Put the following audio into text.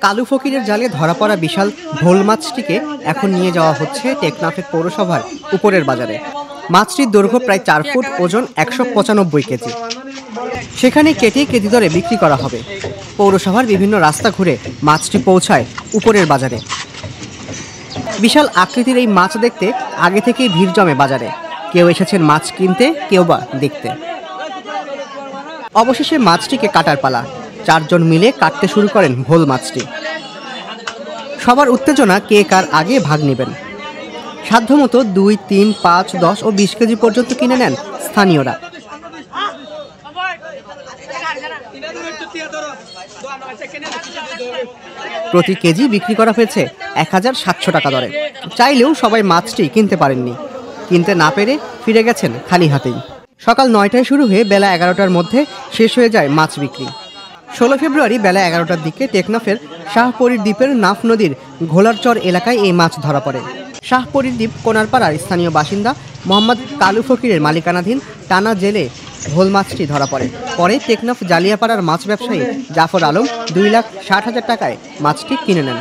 কালু ফকিরের জালে ধরা পড়া বিশাল ভোল মাছটিকে এখন নিয়ে যাওয়া হচ্ছে টেকনাফের পৌরসভার উপরের বাজারে। মাছটির দৈর্ঘ্য প্রায় 4 ফুট, ওজন 195 কেজি। সেখানে কেটে কেজি দরে বিক্রি করা হবে। পৌরসভার বিভিন্ন রাস্তা ঘুরে মাছটি পৌঁছায় উপরের বাজারে। বিশাল আকৃতির এই মাছ দেখতে আগে থেকেই ভিড় জমে বাজারে। কেউ এসেছেন মাছ কিনতে, কেউ বা দেখতে। অবশেষে মাছটিকে কাটার পালা। 4 জন মিলে কাটতে শুরু করেন ভোল মাছটি। সবার উত্তেজনা কে কার আগে ভাগ নেবেন। সাধ্যমতো 2, 3, 5, 10 ও 20 কেজি পর্যন্ত কিনে নেন স্থানীয়রা। প্রতি কেজি বিক্রি করা হয়েছে 1700 টাকা দরে। চাইলেও সবাই মাছটি কিনতে পারেননি। কিনতে না পেরে ফিরে গেছেন খালি হাতেই। সকাল 9টায় শুরু হয়ে বেলা 11টার মধ্যে শেষ হয়ে যায় মাছ বিক্রি। 16 ফেব্রুয়ারি বেলা 11টার দিকে টেকনাফের শাহপরীর দ্বীপের নাফ নদীর ঘোলারচর এলাকায় এই মাছ ধরা পড়ে। শাহপরীর দ্বীপ কোনারপাড়ার স্থানীয় বাসিন্দা মোহাম্মদ কালু ফকিরের মালিকানাধীন টানা জেলে ভোল মাছটি ধরা পড়ে। পরে টেকনাফ জালিয়াপাড়ার মাছ ব্যবসায়ী জাফর আলম 2,60,000 টাকায় মাছটি কিনে নেন।